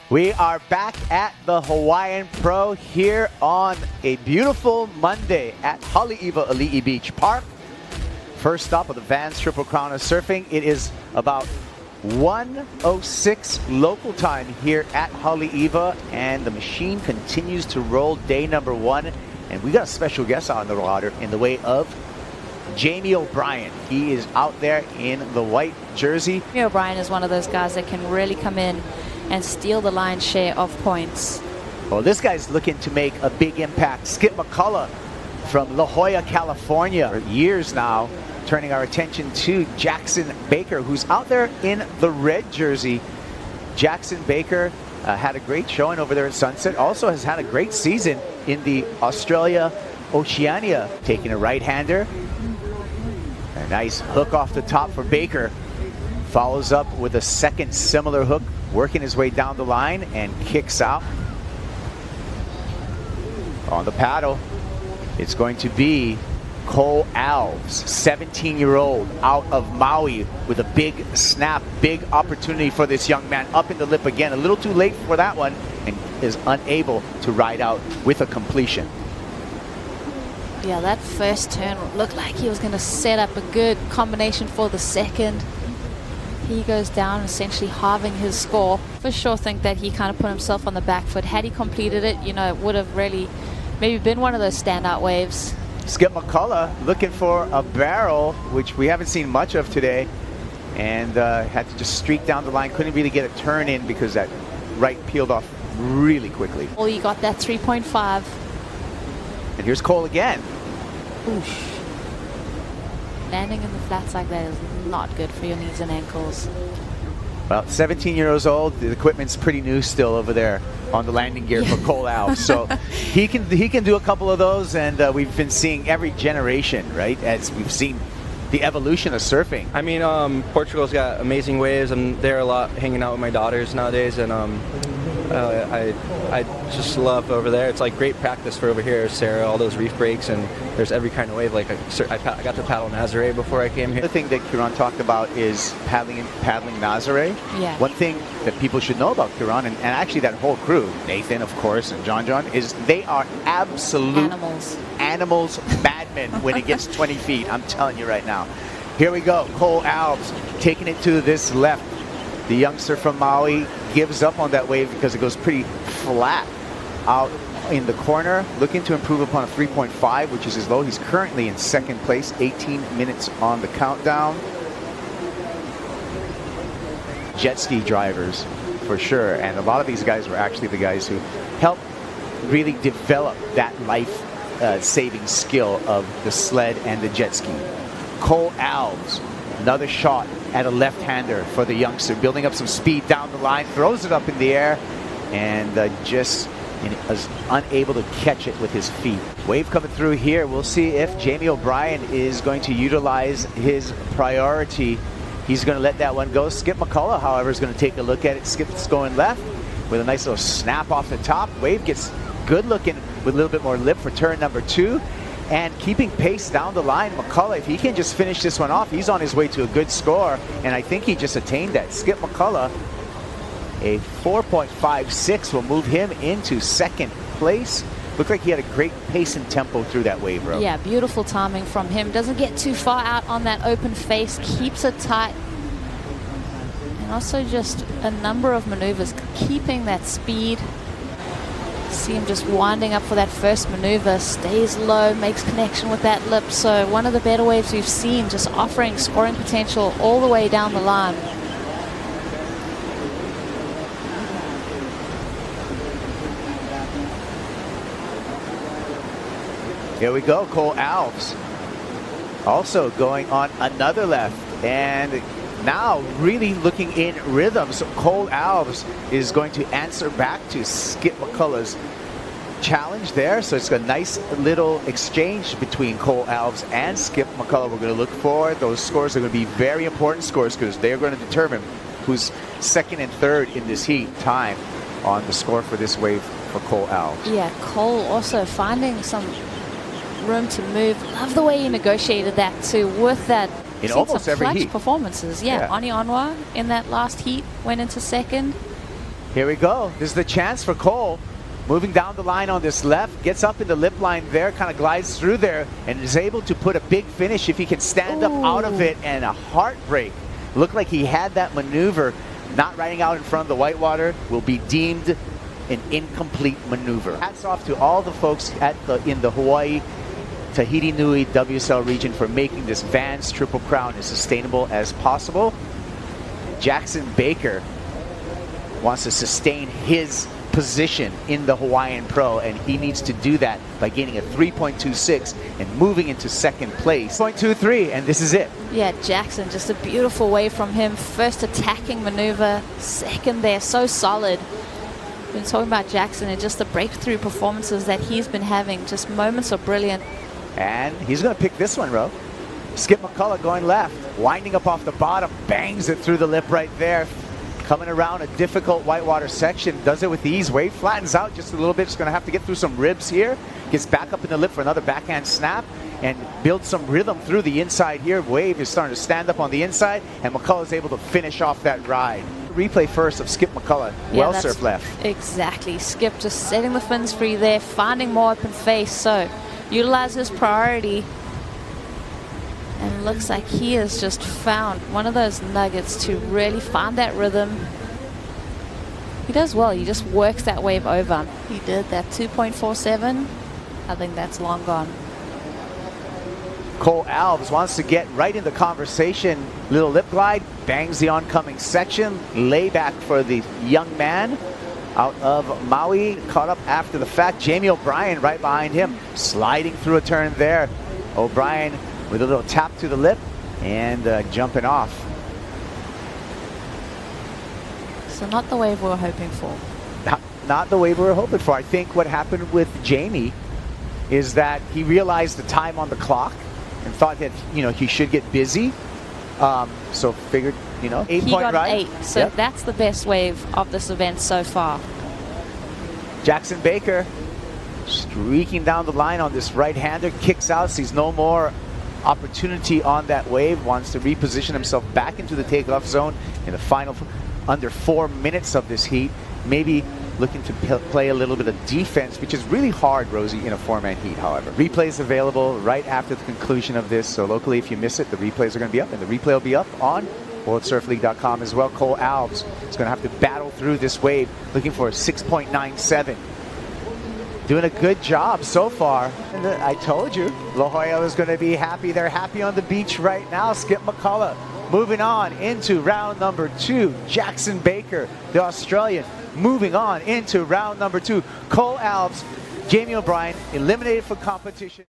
We are back at the Hawaiian Pro here on a beautiful Monday at Haleiwa Ali'i Beach Park. First stop of the Vans Triple Crown of Surfing. It is about 1:06 local time here at Haleiwa, and the machine continues to roll day number one. And we got a special guest on the water in the way of J.O'Brien. He is out there in the white jersey. J.O'Brien is one of those guys that can really come in and steal the lion's share of points. Well, this guy's looking to make a big impact. S.McCullough from La Jolla, California, for years now, turning our attention to J.Baker, who's out there in the red jersey. J.Baker had a great showing over there at Sunset. Also has had a great season in the Australia Oceania, taking a right-hander. A nice hook off the top for Baker. Follows up with a second similar hook, working his way down the line and kicks out. On the paddle, it's going to be C.Alves, 17-year-old out of Maui, with a big snap, big opportunity for this young man. Up in the lip again, a little too late for that one, and is unable to ride out with a completion. Yeah, that first turn looked like he was going to set up a good combination for the second. He goes down, essentially halving his score. For sure think that he kind of put himself on the back foot. Had he completed it, you know, it would have really maybe been one of those standout waves. S.McCullough looking for a barrel, which we haven't seen much of today, and had to just streak down the line. Couldn't really get a turn in because that right peeled off really quickly. Well, you got that 3.5. And here's Cole again. Oosh. Landing in the flats like that is not good for your knees and ankles. Well, 17 years old, the equipment's pretty new still over there on the landing gear for C.Alves. So he can do a couple of those, and we've been seeing every generation, right? As we've seen the evolution of surfing. I mean, Portugal's got amazing waves. I'm there a lot hanging out with my daughters nowadays, and I just love over there. It's like great practice for over here, Sarah, all those reef breaks, and there's every kind of wave. Like I got to paddle Nazare before I came here. The thing that Kiran talked about is paddling Nazare. Yeah. One thing that people should know about Kiran, and actually that whole crew, Nathan, of course, and John, is they are absolute animals, madmen when it gets 20 feet. I'm telling you right now. Here we go, C.Alves taking it to this left. The youngster from Maui gives up on that wave because it goes pretty flat out in the corner. Looking to improve upon a 3.5, which is his low. He's currently in second place, 18 minutes on the countdown. Jet ski drivers, for sure. And a lot of these guys were actually the guys who helped really develop that life-saving skill of the sled and the jet ski. C.Alves, another shot at a left-hander for the youngster, building up some speed down the line, throws it up in the air, and just is unable to catch it with his feet. Wave coming through here. We'll see if J.O'Brien is going to utilize his priority. He's going to let that one go. S.McCullough, however, is going to take a look at it. Skip's going left with a nice little snap off the top. Wave gets good looking with a little bit more lip for turn number 2. And keeping pace down the line, McCullough, if he can just finish this one off, he's on his way to a good score. And I think he just attained that. S.McCullough, a 4.56 will move him into second place. Looked like he had a great pace and tempo through that wave row. Yeah, beautiful timing from him. Doesn't get too far out on that open face, keeps it tight. And also just a number of maneuvers, keeping that speed. See him just winding up for that first maneuver, stays low, makes connection with that lip. So one of the better waves we've seen, just offering scoring potential all the way down the line. Here we go, C.Alves also going on another left, and now really looking in rhythm. So C.Alves is going to answer back to S.McCullough's challenge there. So it's a nice little exchange between C.Alves and S.McCullough. We're going to look for those scores. Are going to be very important scores because they're going to determine who's second and third in this heat time on the score for this wave for C.Alves. Yeah, Cole also finding some room to move. Love the way he negotiated that too with that. In almost every clutch heat. Performances. Yeah, Ani Onwa in that last heat went into second. Here we go. This is the chance for Cole. Moving down the line on this left, gets up in the lip line there, kind of glides through there, and is able to put a big finish if he can stand up out of it, and a heartbreak. Looked like he had that maneuver. Not riding out in front of the whitewater will be deemed an incomplete maneuver. Hats off to all the folks in the Hawaii Tahiti Nui WSL region for making this Vans Triple Crown as sustainable as possible. J.Baker wants to sustain his position in the Hawaiian Pro, and he needs to do that by gaining a 3.26 and moving into second place. 0.23, and this is it. Yeah, Jackson, just a beautiful wave from him. First attacking maneuver, second there, so solid. Been talking about Jackson and just the breakthrough performances that he's been having, just moments of brilliant. And he's going to pick this one, Ro. S.McCullough going left, winding up off the bottom, bangs it through the lip right there. Coming around a difficult whitewater section, does it with ease. Wave flattens out just a little bit. Just going to have to get through some ribs here. Gets back up in the lip for another backhand snap and builds some rhythm through the inside here. Wave is starting to stand up on the inside, and McCullough is able to finish off that ride. Replay first of Skip McCullough. Yeah, well surf left. Exactly. Skip just setting the fins free there, finding more open face. So utilize his priority. And it looks like he has just found one of those nuggets to really find that rhythm. He does well. He just works that wave over. He did that 2.47. I think that's long gone. C.Alves wants to get right in the conversation. Little lip glide, bangs the oncoming section. Layback for the young man out of Maui. Caught up after the fact. Jamie O'Brien right behind him, sliding through a turn there. O'Brien with a little tap to the lip and jumping off. So not the wave we were hoping for. Not the wave we were hoping for. I think what happened with Jamie is that he realized the time on the clock and thought that, you know, he should get busy. So figured, you know, 8 he point got ride. 8. So yep, that's the best wave of this event so far. J.Baker streaking down the line on this right-hander, kicks out, sees no more opportunity on that wave, wants to reposition himself back into the takeoff zone in the final under 4 minutes of this heat. Maybe looking to play a little bit of defense, which is really hard, Rosie, in a 4-man heat, however. Replays available right after the conclusion of this, so locally if you miss it, the replays are going to be up, and the replay will be up on WorldSurfLeague.com as well. C.Alves is going to have to battle through this wave, looking for a 6.97. Doing a good job so far. And I told you, La Jolla was going to be happy. They're happy on the beach right now. Skip McCullough moving on into round number 2. J.Baker, the Australian, moving on into round number 2. C.Alves, Jamie O'Brien eliminated from competition.